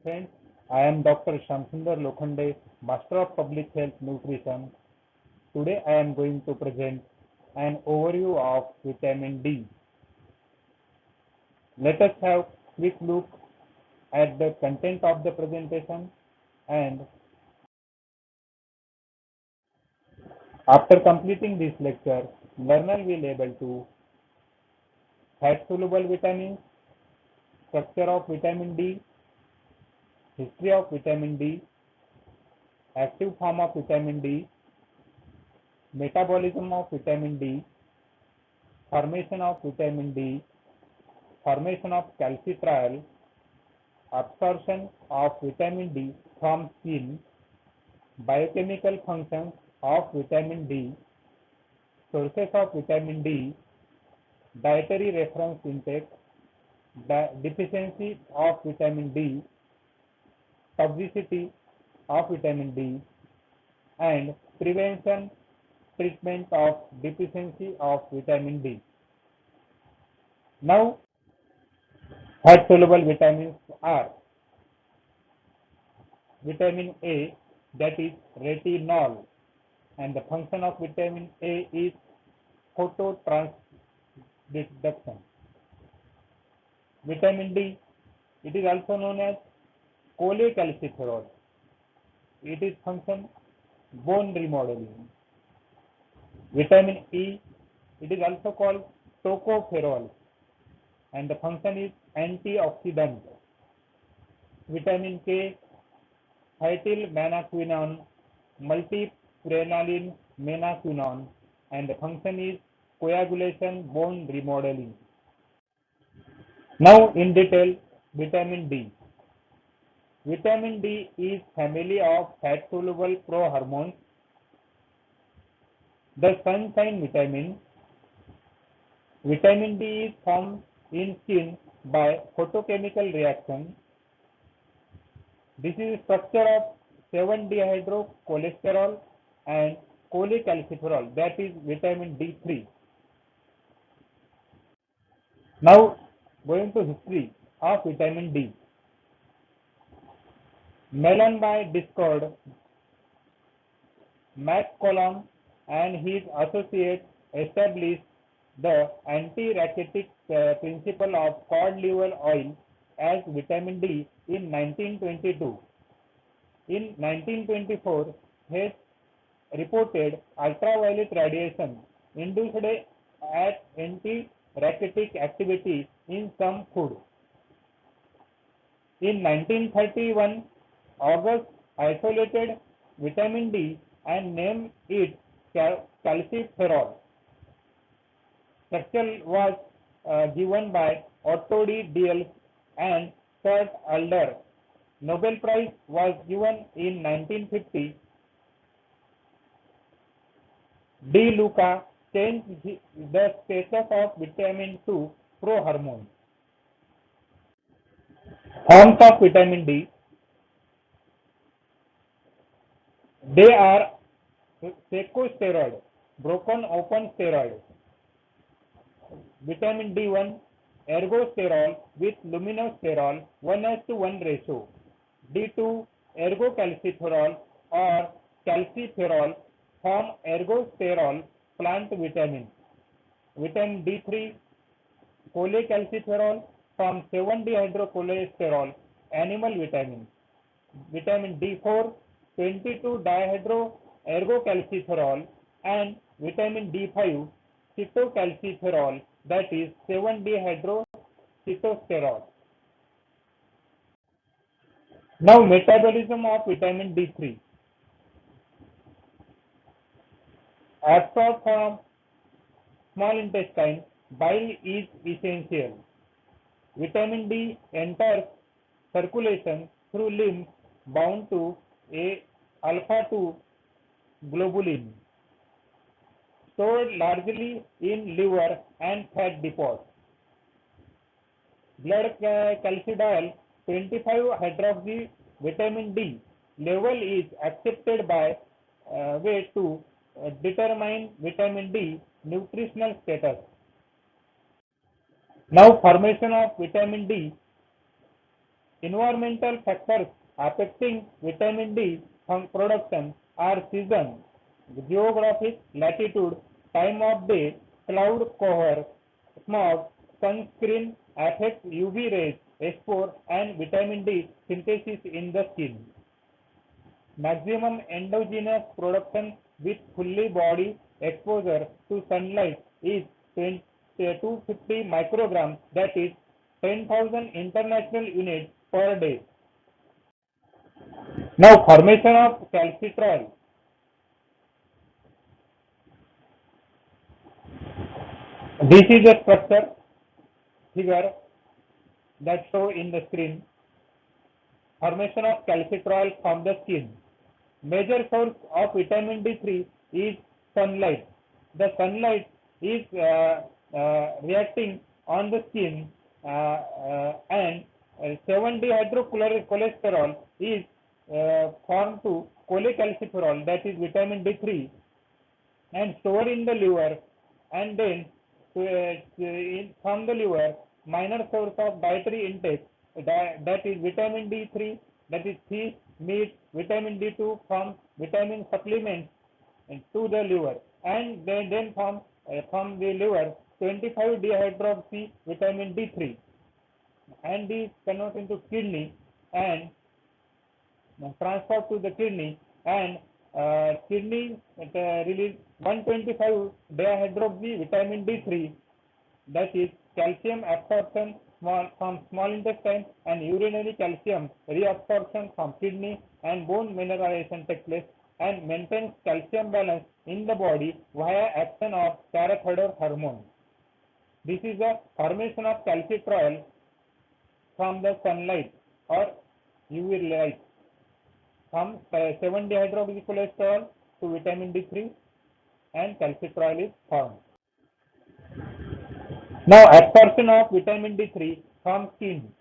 friends. I am Dr. Shamsundar Lokhande, Master of Public Health Nutrition. Today I am going to present an overview of vitamin D. Let us have a quick look at the content of the presentation, and after completing this lecture, learner will able to fat soluble vitamins, structure of vitamin D, history of vitamin D, active form of vitamin D, metabolism of vitamin D, formation of vitamin D, formation of calcitriol, absorption of vitamin D from skin, biochemical functions of vitamin D, sources of vitamin D, dietary reference intake, deficiency of vitamin D, toxicity of vitamin D, and prevention treatment of deficiency of vitamin D. Now, fat soluble vitamins are vitamin A, that is retinol, and the function of vitamin A is phototransduction. Vitamin D, it is also known as cholecalciferol. It is function bone remodeling. Vitamin E, it is also called tocopherol, and the function is antioxidant. Vitamin K, phthalmanoquinone, multiprenylene menaquinone, and the function is coagulation, bone remodeling. Now in detail, vitamin D. Vitamin D is family of fat-soluble prohormones. The sunshine vitamin. Vitamin D is formed in skin by photochemical reaction. This is structure of 7-dehydrocholesterol and cholecalciferol, that is vitamin D3. Now going to history of vitamin D. Mellon by Discord, McCollum and his associates established the anti-rachitic principle of cod liver oil as vitamin D in 1922. In 1924, Hess reported ultraviolet radiation induced at anti-rachitic activity in some food. In 1931, August isolated vitamin D and named it calciferol. Structure was given by Otto D. Diels and Kurt Alder. Nobel Prize was given in 1950. D. Luca changed the status of vitamin to prohormone. Forms of vitamin D. They are secosteroid, broken open steroid. Vitamin D1, ergosterol with luminosterol 1:1 ratio. D2, ergocalciferol or calciferol from ergosterol plant vitamin. Vitamin D3, cholecalciferol from 7-dehydrocholesterol animal vitamin. Vitamin D4, 22-dihydroergocalciferol, and vitamin D5, cytocalciferol, that is 7-dehydrocytosterol. Now metabolism of vitamin D3. Absorbed from small intestine, bile is essential. Vitamin D enters circulation through lymph bound to a alpha-2 globulin, stored largely in liver and fat depots. Blood calcidiol 25-hydroxy vitamin D level is accepted by way to determine vitamin D nutritional status. Now formation of vitamin D. Environmental factors affecting vitamin D production are season, geographic latitude, time of day, cloud cover, smog, sunscreen affect UV rays, exposure and vitamin D synthesis in the skin. Maximum endogenous production with fully body exposure to sunlight is 250 micrograms, that is 10,000 international units per day. Now formation of calcitriol. This is a structure figure that show in the screen. Formation of calcitriol from the skin. Major source of vitamin D3 is sunlight. The sunlight is reacting on the skin and 7-dehydrocholesterol is formed to cholecalciferol, that is vitamin D3, and stored in the liver, and then from the liver minor source of dietary intake, that is vitamin D3, that is fish, meat, vitamin D2 from vitamin supplements to the liver, and then from the liver 25-dehydroxy vitamin D3, and is converted into kidney and transferred to the kidney, and kidney release 125-dihydroxy vitamin D3, that is calcium absorption from small intestine and urinary calcium reabsorption from kidney, and bone mineralization takes place and maintains calcium balance in the body via action of parathyroid hormone. This is the formation of calcitriol from the sunlight or UV light, from 7-dehydroxycholesterol to vitamin D3, and calcitriol is formed. Now absorption of vitamin D3 from skin.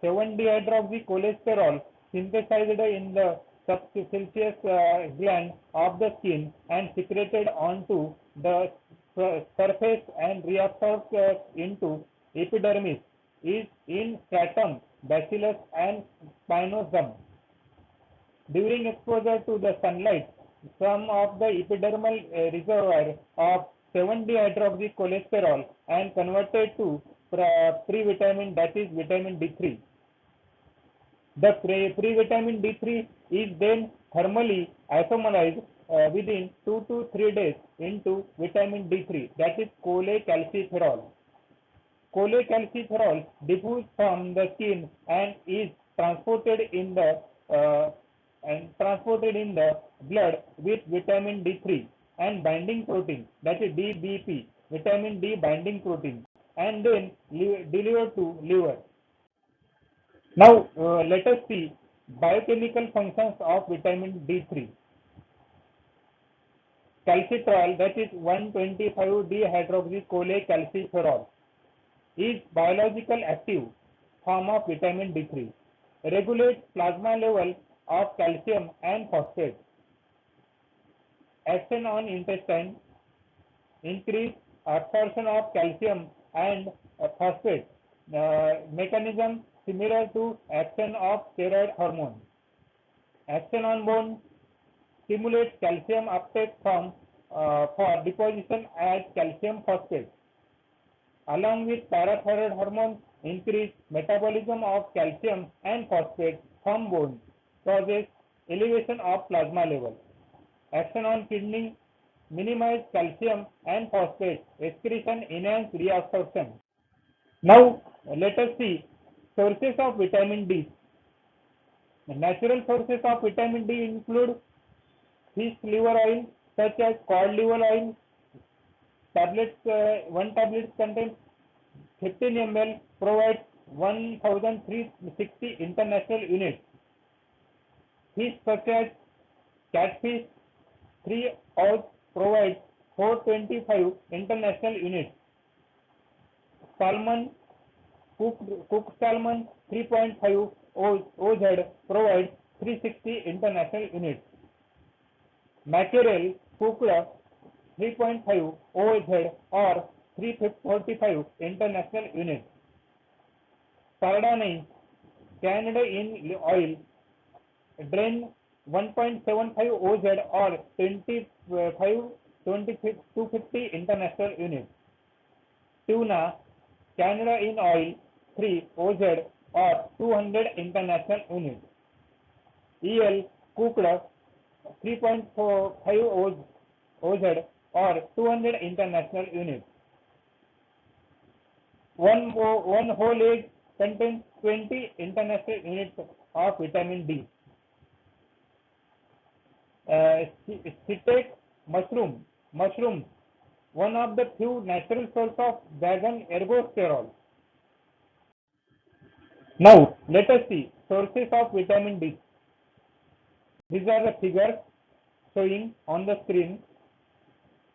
7-dehydroxycholesterol synthesized in the subcutaneous gland of the skin and secreted onto the surface and reabsorbed into epidermis is in stratum, bacillus and spinosum. During exposure to the sunlight, some of the epidermal reservoir of 7-dehydroxycholesterol and converted to pre-vitamin, that is vitamin D3. The pre-vitamin D3 is then thermally isomerized within 2 to 3 days into vitamin D3, that is cholecalciferol. Cholecalciferol diffuses from the skin and is transported in the blood with vitamin D3 and binding protein, that is DBP, vitamin D binding protein, and then delivered to liver. Now let us see biochemical functions of vitamin D3. Calcitriol, that is 125-dehydroxycholecalciferol, is biological active form of vitamin D3. Regulates plasma level of calcium and phosphate. Action on intestine, increase absorption of calcium and phosphate. Mechanism similar to action of steroid hormone. Action on bone, stimulates calcium uptake for deposition as calcium phosphate. Along with parathyroid hormone, increase metabolism of calcium and phosphate from bone, causes elevation of plasma level. Action on kidney, minimize calcium and phosphate excretion, enhance reabsorption. Now let us see sources of vitamin D. The natural sources of vitamin D include fish liver oil such as cod liver oil. Tablets, one tablet contains 15 ml, provides 1360 international units. Fish such as catfish 3 oz provides 425 international units. Salmon, cooked salmon 3.5 oz provides 360 international units. Mackerel cooked 3.5 oz or 345 international units. Sardines canned in oil drain 1.75 OZ or 250 international units. Tuna canned in oil 3 OZ or 200 international units. EL cooked 3.45 OZ or 200 international units. One whole egg contains 20 international units of vitamin D. Citrate mushroom, one of the few natural sources of vegan ergosterol. Now let us see sources of vitamin D. These are the figures showing on the screen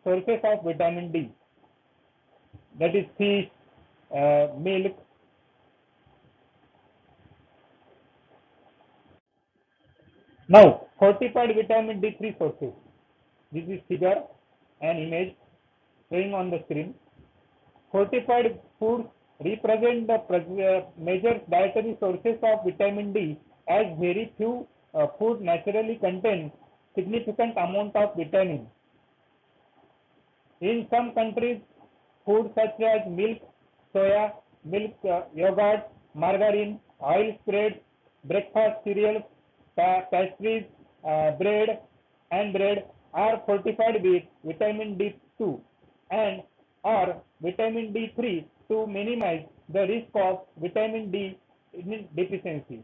sources of vitamin D. That is fish, milk. Now fortified vitamin D3 sources. This is figure and image showing on the screen. Fortified foods represent the major dietary sources of vitamin D, as very few food naturally contain significant amount of vitamin. In some countries, foods such as milk, soya milk, yogurt, margarine, oil spreads, breakfast cereals, pastries, bread are fortified with vitamin D2 and or vitamin D3 to minimize the risk of vitamin D deficiency.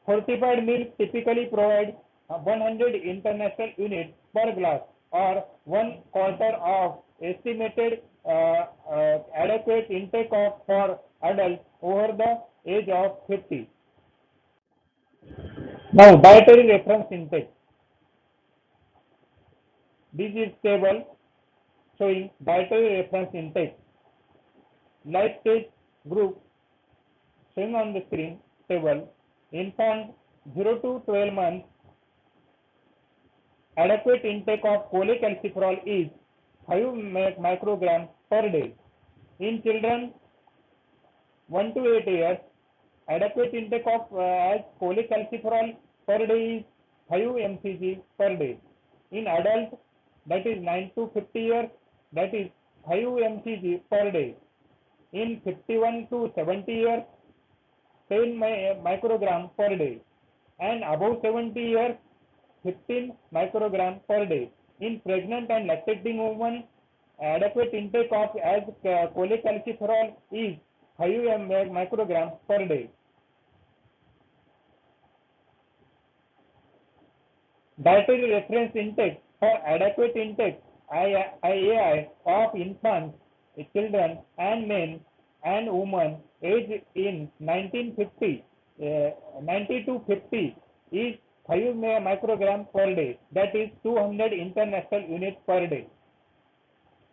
Fortified milk typically provides 100 international units per glass or 1/4 of estimated adequate intake for adults over the age of 50. Now dietary reference intake. This is table showing dietary reference intake. Life stage group showing on the screen table. Infant 0 to 12 months, adequate intake of cholecalciferol is 5 microgram per day. In children 1 to 8 years, adequate intake of cholecalciferol per day is 5 mcg per day. In adults, that is 9 to 50 years, that is 5 mcg per day. In 51 to 70 years, 10 microgram per day, and above 70 years, 15 microgram per day. In pregnant and lactating women, adequate intake of cholecalciferol is 5 microgram per day. Dietary reference intake. For adequate intake, IAI of infants, children and men and women aged in 90 to 50 is 5 microgram per day, that is 200 international units per day.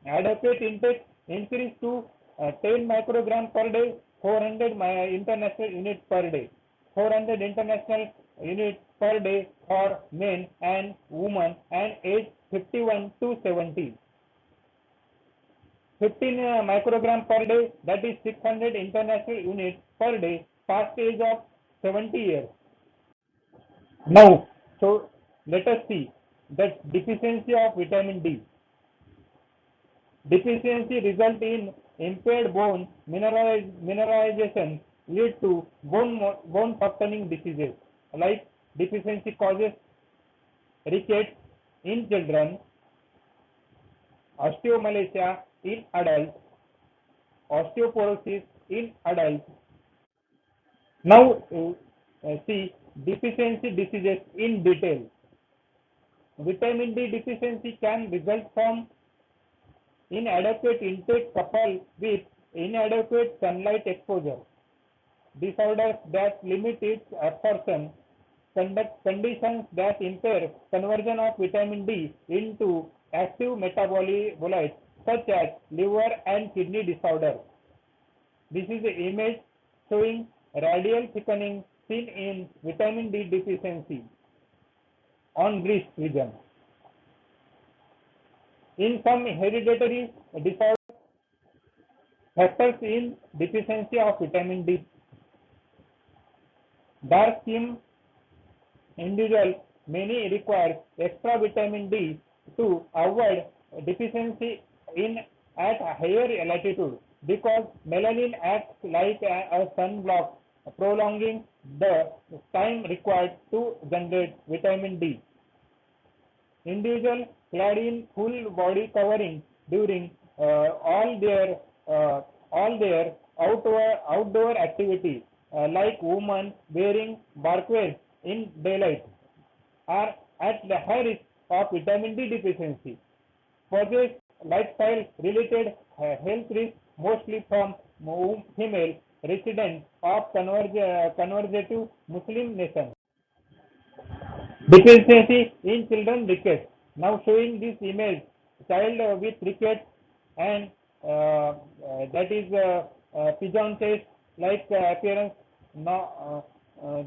Adequate intake increased to 10 microgram per day, 400 international units per day. 400 international units per day for men and women and age 51 to 70. 15 microgram per day, that is 600 international units per day past age of 70 years. Now, so let us see the deficiency of vitamin D. Deficiency result in impaired bone mineralization, lead to bone softening diseases like deficiency causes rickets in children, osteomalacia in adults, osteoporosis in adults. Now see deficiency diseases in detail. Vitamin D deficiency can result from inadequate intake coupled with inadequate sunlight exposure. Disorders that limit its absorption, conditions that impair conversion of vitamin D into active metabolites such as liver and kidney disorders. This is the image showing radial thickening seen in vitamin D deficiency on wrist region. In some hereditary disorders, Factors in deficiency of vitamin D. Dark skin individual many require extra vitamin D to avoid deficiency in at higher latitude because melanin acts like a sunblock, prolonging the time required to generate vitamin D. Individuals clad in full body covering during all their uh, outdoor activity, like women wearing barkwear in daylight, are at the high risk of vitamin D deficiency. Possess lifestyle-related health risks mostly from female residents of conservative Muslim nations. Deficiency in children rickets. Now showing this image, child with rickets and that is pigeon chest like appearance. Now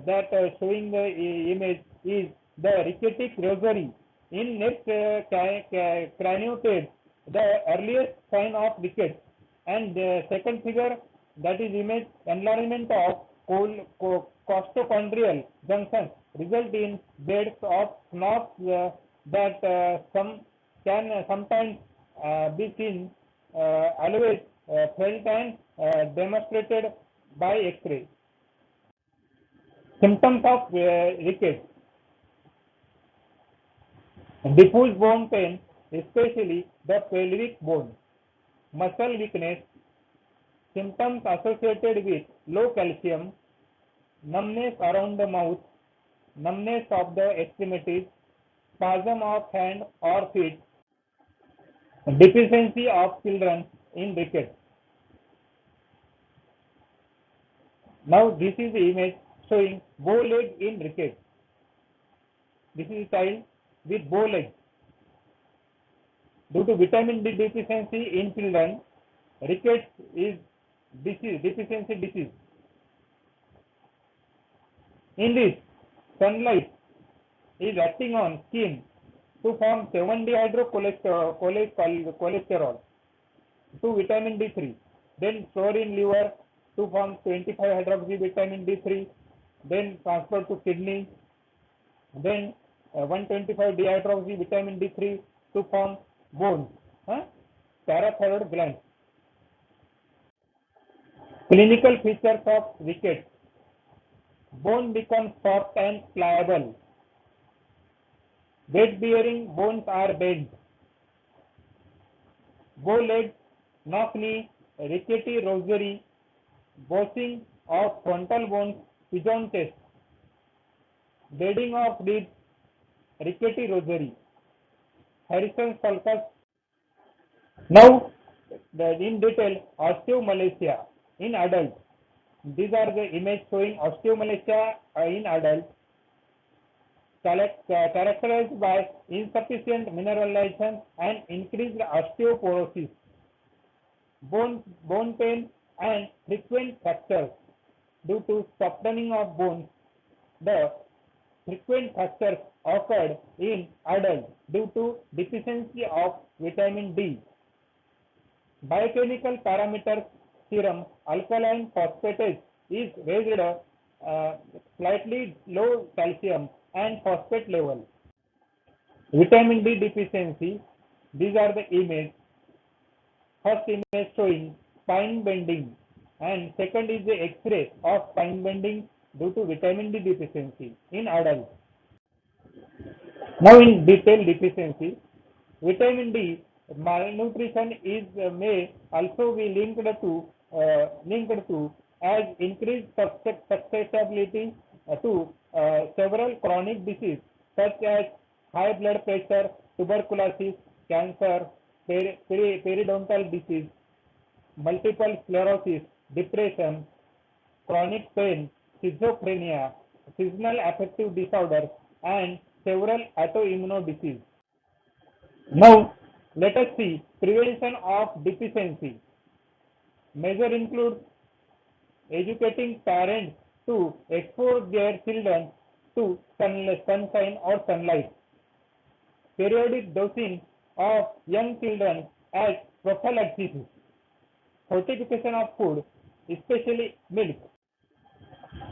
that showing the image is the ricketic rosary. In next craniotape, the earliest sign of rickets, and the second figure, that is image enlargement of costochondrial junctions result in beds of knobs that some can sometimes be seen, always felt and demonstrated by X-ray. Symptoms of rickets: diffuse bone pain, especially the pelvic bone, muscle weakness, symptoms associated with low calcium, numbness around the mouth, numbness of the extremities, spasm of hand or feet, deficiency of children in rickets. Now this is the image showing bow leg in rickets. This is a child with bow leg. Due to vitamin D deficiency in children, rickets is deficiency disease. In this, sunlight is acting on skin to form 7-dehydrocholesterol to vitamin D3, then stored in liver to form 25-hydroxy vitamin D3, then transferred to kidney, then 125-dehydroxy vitamin D3 to form bones, parathyroid gland. Clinical features of rickets: bone becomes soft and pliable, weight-bearing bones are bent, bow leg, knock knee, rickety rosary, bossing of frontal bones, pigeon chest, bedding of ribs, rickety rosary, Harrison sulcus. Now, in detail, osteomalacia in adults. These are the image showing osteomalacia in adults, characterized by insufficient mineralization and increased osteoporosis, bone pain, and frequent fractures due to softening of bones. The frequent fractures occurred in adults due to deficiency of vitamin D. Biochemical parameters: serum alkaline phosphatase is raised, slightly low calcium and phosphate level. Vitamin D deficiency. These are the image. First image showing spine bending, and second is the X-ray of spine bending due to vitamin D deficiency in adults. Now in detail deficiency, vitamin D malnutrition is may also be linked to as increased susceptibility to several chronic diseases such as high blood pressure, tuberculosis, cancer, periodontal disease, multiple sclerosis, depression, chronic pain, schizophrenia, seasonal affective disorders, and several autoimmune diseases. Now, let us see prevention of deficiency. Measure include educating parents to expose their children to sunshine or sunlight, periodic dosing of young children as prophylaxis, fortification of food, especially milk.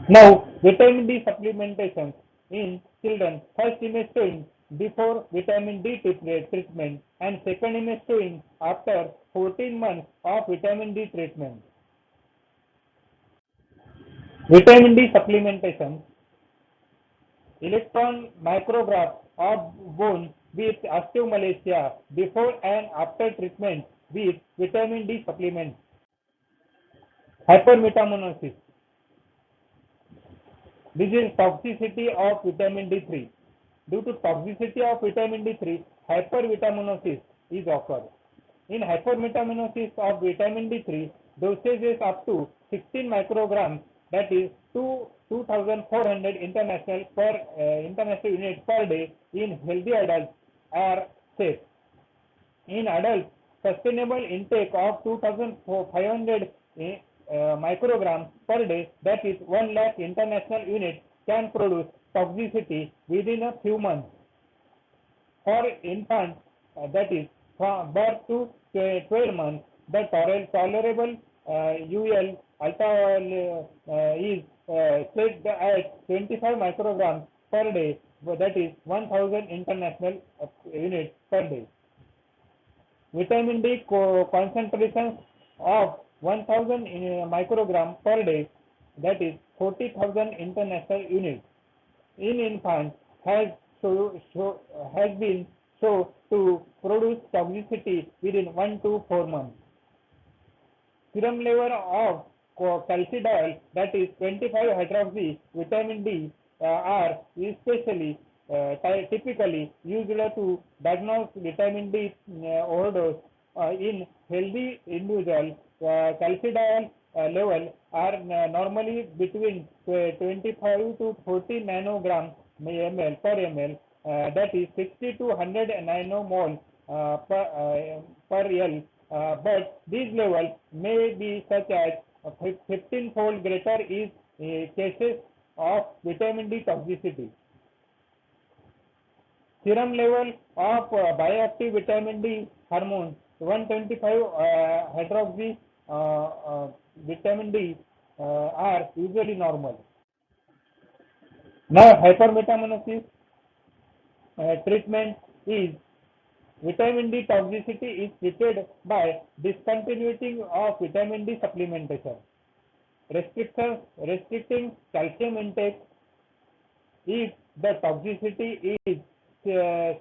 Now, vitamin D supplementation in children. First image showing before vitamin D treatment and second image showing after 14 months of vitamin D treatment. Vitamin D supplementation. Electron micrograph of bone with osteomalacia before and after treatment with vitamin D supplement. Hypermetamorphosis. This is toxicity of vitamin D3. Due to toxicity of vitamin D3, hypervitaminosis is occurred. In hypervitaminosis of vitamin D3, dosage is up to 16 micrograms, that is 2,400 international units per day in healthy adults are safe. In adults, sustainable intake of 2,500 micrograms per day, that is 1 lakh international units, can produce toxicity within a few months. For infants, that is from birth to 12 months, the tolerable UL alpha is set at 25 micrograms per day, that is 1,000 international units per day. Vitamin D concentrations of 1,000 micrograms per day, that is 40,000 international units, in infants has been shown to produce toxicity within 1 to 4 months. Serum level of calcidiol, that is 25-hydroxy vitamin D, are especially typically used to diagnose vitamin D overdose in healthy individuals. Calcidiol level are normally between 25 to 40 nanograms per ml, that is 60 to 100 nanomole per L, but these levels may be such as 15-fold greater in cases of vitamin D toxicity. Serum level of bioactive vitamin D hormone 125 hydroxy vitamin D are usually normal. Now, hypermetamorphosis treatment is vitamin D toxicity is treated by discontinuing of vitamin D supplementation, restricting calcium intake. If the toxicity is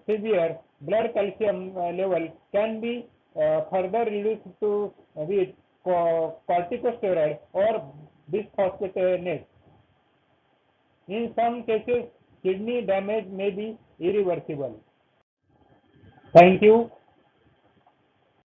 severe, blood calcium level can be further reduced to with corticosteroid or bisphosphonates. In some cases, kidney damage may be irreversible. Thank you.